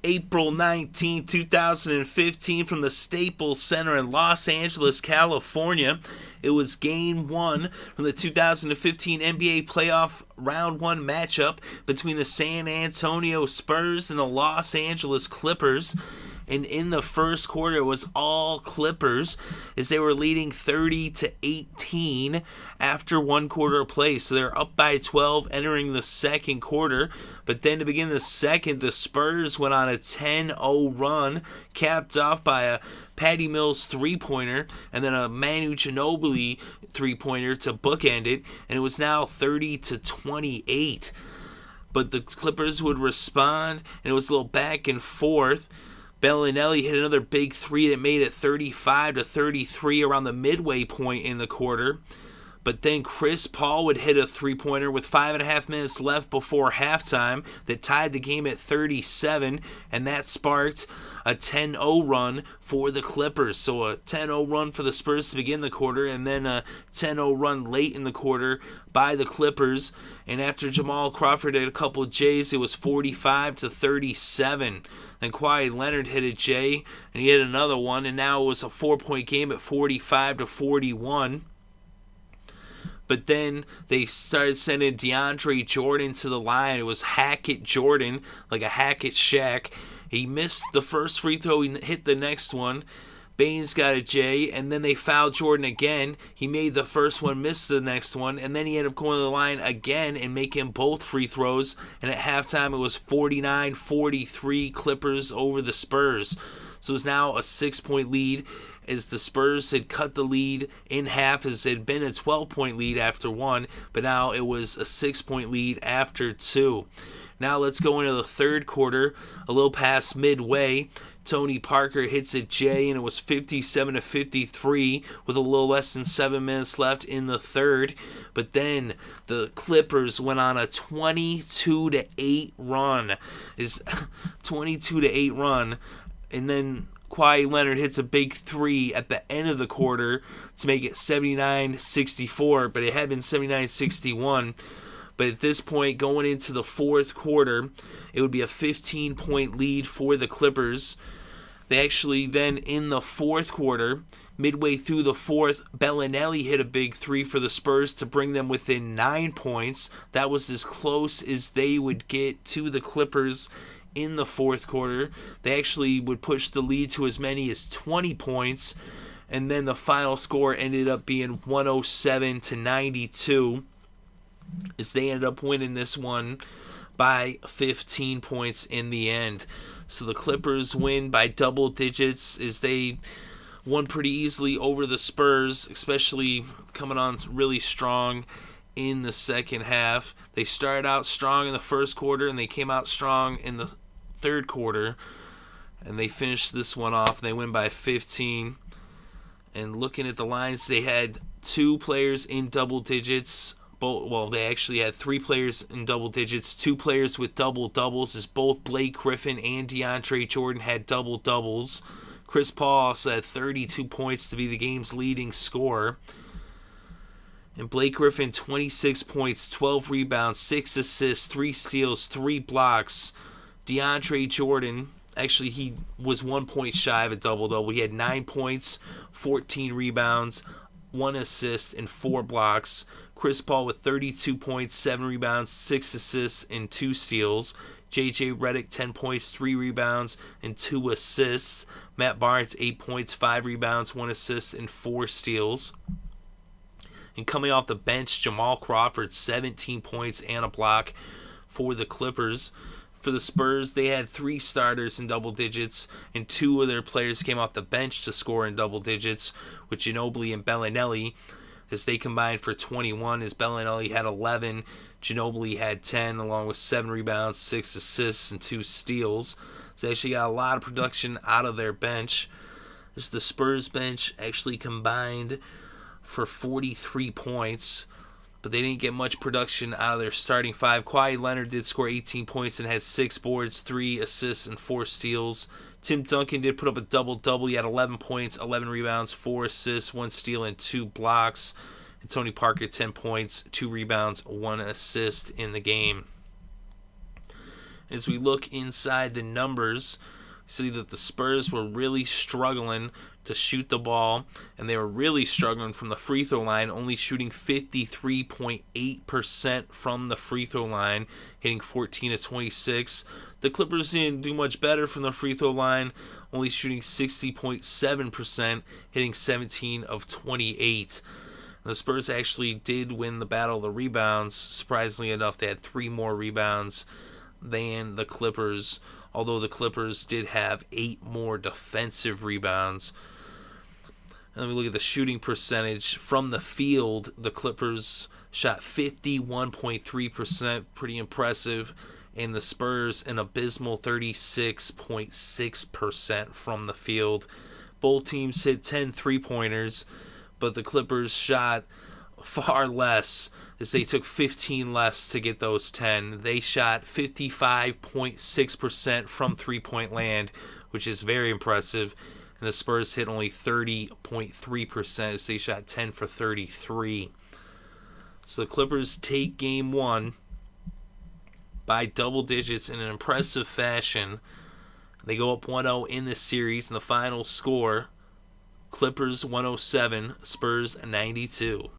April 2015, from the Staples Center in Los Angeles, California. It was Game 1 from the 2015 NBA Playoff Round 1 matchup between the San Antonio Spurs and the Los Angeles Clippers. And in the first quarter, it was all Clippers as they were leading 30-18 after one quarter of play. So they're up by 12 entering the second quarter. But then to begin the second, the Spurs went on a 10-0 run, capped off by a Patty Mills three-pointer and then a Manu Ginobili three-pointer to bookend it. And it was now 30-28. But the Clippers would respond, and it was a little back and forth. Belinelli hit another big three that made it 35-33 around the midway point in the quarter. But then Chris Paul would hit a three-pointer with 5.5 minutes left before halftime that tied the game at 37, and that sparked a 10-0 run for the Clippers. So a 10-0 run for the Spurs to begin the quarter, and then a 10-0 run late in the quarter by the Clippers. And after Jamal Crawford had a couple of J's, it was 45-37. Then Kawhi Leonard hit a J, and he hit another one, and now it was a 4-point game at 45-41. But then they started sending DeAndre Jordan to the line. It was Hackett Jordan, like a Hackett Shaq. He missed the first free throw. He hit the next one. Baines got a J, and then they fouled Jordan again. He made the first one, missed the next one, and then he ended up going to the line again and making both free throws. And at halftime, it was 49-43 Clippers over the Spurs. So it's now a 6-point lead, as the Spurs had cut the lead in half, as it had been a 12-point lead after one, but now it was a 6-point lead after two. Now let's go into the third quarter, a little past midway. Tony Parker hits a J, and it was 57-53 with a little less than 7 minutes left in the third. But then the Clippers went on a 22-8 run. And then Kawhi Leonard hits a big three at the end of the quarter to make it 79-64, but it had been 79-61. But at this point, going into the fourth quarter, it would be a 15-point lead for the Clippers. They actually then, in the fourth quarter, midway through the fourth, Belinelli hit a big three for the Spurs to bring them within 9 points. That was as close as they would get to the Clippers in the fourth quarter. They actually would push the lead to as many as 20 points. And then the final score ended up being 107-92. As they ended up winning this one by 15 points in the end. So the Clippers win by double digits as they won pretty easily over the Spurs, especially coming on really strong in the second half. They started out strong in the first quarter, and they came out strong in the third quarter, and they finished this one off. They win by 15. And looking at the lines, they had 2 players in double digits. They actually had 3 players in double digits, 2 players with double-doubles, as both Blake Griffin and DeAndre Jordan had double-doubles. Chris Paul also had 32 points to be the game's leading scorer. And Blake Griffin, 26 points, 12 rebounds, 6 assists, 3 steals, 3 blocks. DeAndre Jordan, actually he was 1 point shy of a double-double. He had 9 points, 14 rebounds, 1 assist, and 4 blocks. Chris Paul with 32 points, 7 rebounds, 6 assists, and 2 steals. J.J. Redick, 10 points, 3 rebounds, and 2 assists. Matt Barnes, 8 points, 5 rebounds, 1 assist, and 4 steals. And coming off the bench, Jamal Crawford, 17 points and a block for the Clippers. For the Spurs, they had 3 starters in double digits, and 2 of their players came off the bench to score in double digits, with Ginobili and Belinelli, as they combined for 21, as Belinelli had 11, Ginobili had 10, along with 7 rebounds, 6 assists, and 2 steals. So they actually got a lot of production out of their bench. As the Spurs bench actually combined for 43 points, but they didn't get much production out of their starting 5. Kawhi Leonard did score 18 points and had 6 boards, 3 assists, and 4 steals. Tim Duncan did put up a double-double. He had 11 points, 11 rebounds, 4 assists, 1 steal, and 2 blocks. And Tony Parker, 10 points, 2 rebounds, 1 assist in the game. As we look inside the numbers, see that the Spurs were really struggling to shoot the ball, and they were really struggling from the free throw line, only shooting 53.8% from the free throw line, hitting 14 of 26. The Clippers didn't do much better from the free throw line, only shooting 60.7%, hitting 17 of 28. The Spurs actually did win the battle of the rebounds. Surprisingly enough, they had 3 more rebounds than the Clippers, although the Clippers did have 8 more defensive rebounds. And then we look at the shooting percentage from the field. The Clippers shot 51.3%, pretty impressive, and the Spurs an abysmal 36.6% from the field. Both teams hit 10 three-pointers, but the Clippers shot far less, as they took 15 less to get those 10. They shot 55.6% from three-point land, which is very impressive. And the Spurs hit only 30.3%, as they shot 10 for 33. So the Clippers take game 1 by double digits in an impressive fashion. They go up 1-0 in this series, and the final score, Clippers 107, Spurs 92.